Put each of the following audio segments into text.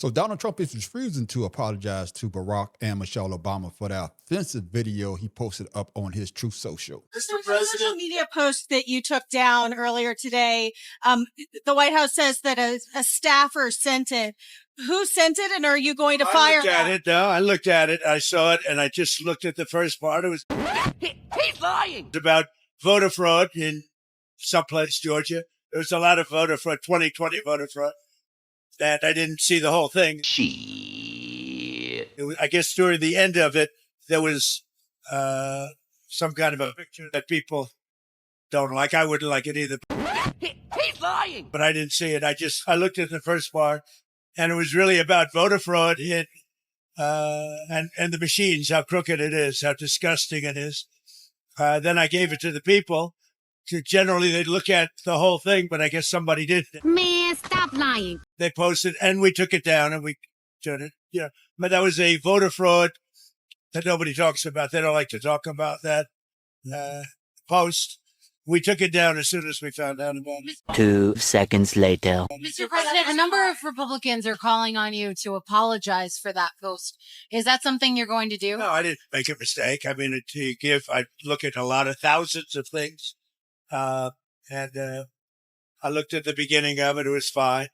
So Donald Trump is refusing to apologize to Barack and Michelle Obama for the offensive video he posted up on his Truth Social. Mr. President, social media post that you took down earlier today, the White House says that a staffer sent it. Who sent it, and are you going to fire them? I looked at it. I saw it, and I just looked at the first part. It was He's lying. It's about voter fraud in someplace, Georgia. There was a lot of voter fraud, 2020 voter fraud. That I didn't see the whole thing. Shit. I guess during the end of it, there was some kind of a picture that people don't like. I wouldn't like it either. He's lying. But I didn't see it. I looked at the first part, and it was really about voter fraud and the machines, how crooked it is, how disgusting it is. Then I gave it to the people. Generally, they'd look at the whole thing, but I guess somebody didn't. Man, stop lying. They posted, and we took it down, and we turned it. Yeah, but that was a voter fraud that nobody talks about. They don't like to talk about that post. We took it down as soon as we found out about it. 2 seconds later. Mr. President, a number of Republicans are calling on you to apologize for that post. Is that something you're going to do? No, I didn't make a mistake. I mean, I look at a lot of thousands of things. I looked at the beginning of it. It was fine.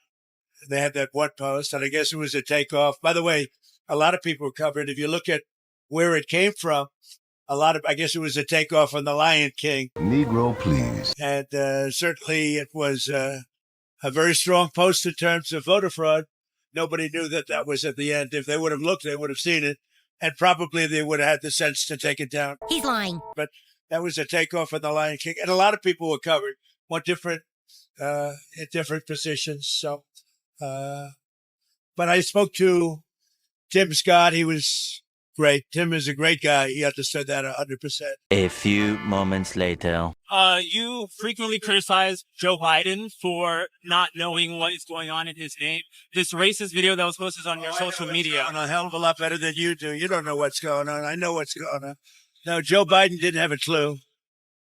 They had that one post, and I guess it was a takeoff. By the way, a lot of people covered. If you look at where it came from, I guess it was a takeoff on The Lion King. Negro, please. And certainly it was a very strong post in terms of voter fraud. Nobody knew that was at the end. If they would have looked, they would have seen it. And probably they would have had the sense to take it down. He's lying. But that was a takeoff on The Lion King. And a lot of people were covered, in different positions. So, but I spoke to Tim Scott. He was great. Tim is a great guy. He understood that 100%. A few moments later. You frequently criticize Joe Biden for not knowing what is going on in his name. This racist video that was posted on your social media. A hell of a lot better than you do. You don't know what's going on. I know what's going on. No, Joe Biden didn't have a clue.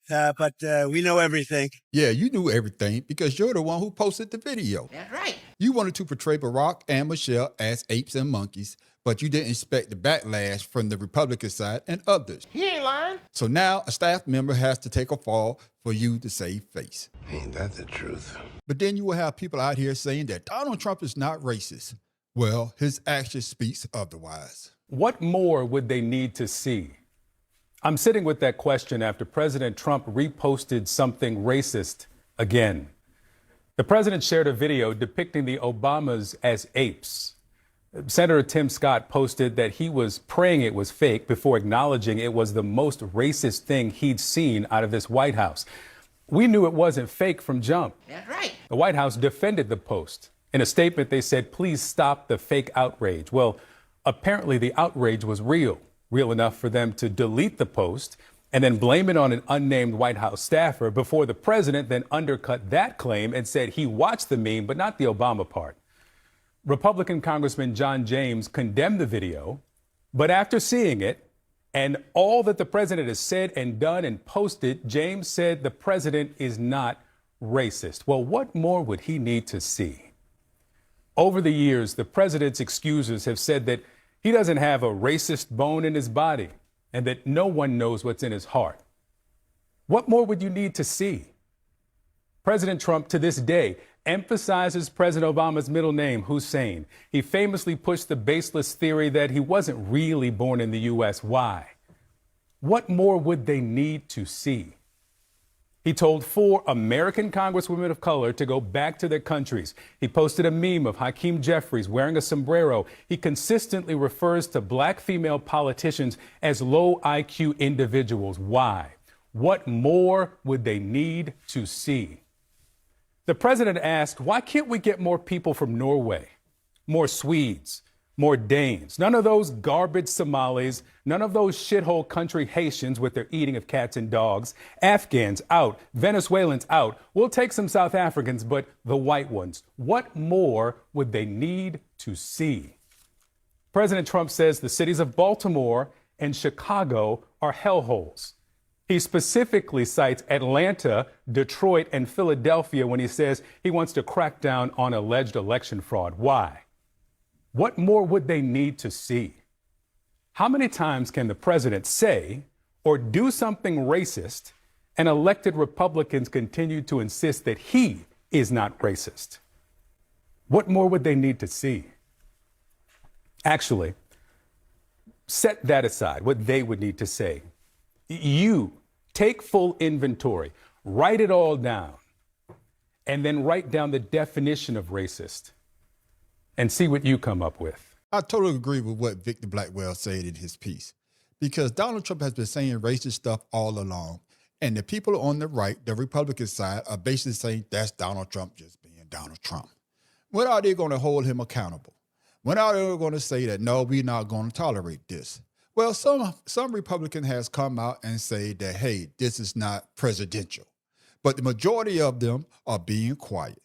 But we know everything. Yeah, you knew everything because you're the one who posted the video. That's right. You wanted to portray Barack and Michelle as apes and monkeys, but you didn't expect the backlash from the Republican side and others. He ain't lying. So now a staff member has to take a fall for you to save face. Ain't that the truth? But then you will have people out here saying that Donald Trump is not racist. Well, his action speaks otherwise. What more would they need to see? I'm sitting with that question after President Trump reposted something racist again. The president shared a video depicting the Obamas as apes. Senator Tim Scott posted that he was praying it was fake before acknowledging it was the most racist thing he'd seen out of this White House. We knew it wasn't fake from jump. That's right. The White House defended the post. In a statement, they said, please stop the fake outrage. Well, apparently the outrage was real enough for them to delete the post and then blame it on an unnamed White House staffer before the president then undercut that claim and said he watched the meme, but not the Obama part. Republican Congressman John James condemned the video, but after seeing it and all that the president has said and done and posted, James said the president is not racist. Well, what more would he need to see? Over the years, the president's excusers have said that he doesn't have a racist bone in his body and that no one knows what's in his heart. What more would you need to see? President Trump, to this day, emphasizes President Obama's middle name, Hussein. He famously pushed the baseless theory that he wasn't really born in the U.S. Why? What more would they need to see? He told 4 American congresswomen of color to go back to their countries. He posted a meme of Hakeem Jeffries wearing a sombrero. He consistently refers to black female politicians as low IQ individuals. Why? What more would they need to see? The president asked, why can't we get more people from Norway, more Swedes, more Danes, none of those garbage Somalis, none of those shithole country Haitians with their eating of cats and dogs, Afghans out, Venezuelans out. We'll take some South Africans, but the white ones. What more would they need to see? President Trump says the cities of Baltimore and Chicago are hellholes. He specifically cites Atlanta, Detroit, and Philadelphia when he says he wants to crack down on alleged election fraud. Why? What more would they need to see? How many times can the president say or do something racist and elected Republicans continue to insist that he is not racist? What more would they need to see? Actually, set that aside, what they would need to say. You take full inventory, write it all down, and then write down the definition of racist and see what you come up with. I totally agree with what Victor Blackwell said in his piece, because Donald Trump has been saying racist stuff all along. And the people on the right, the Republican side, are basically saying that's Donald Trump just being Donald Trump. When are they going to hold him accountable? When are they going to say that, no, we're not going to tolerate this? Well, some Republican has come out and say that, hey, this is not presidential. But the majority of them are being quiet.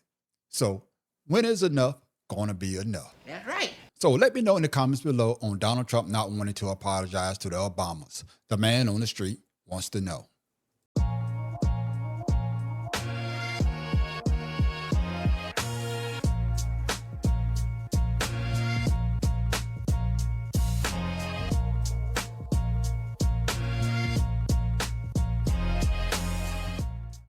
So when is enough going to be enough? That's right. So let me know in the comments below on Donald Trump not wanting to apologize to the Obamas. The man on the street wants to know.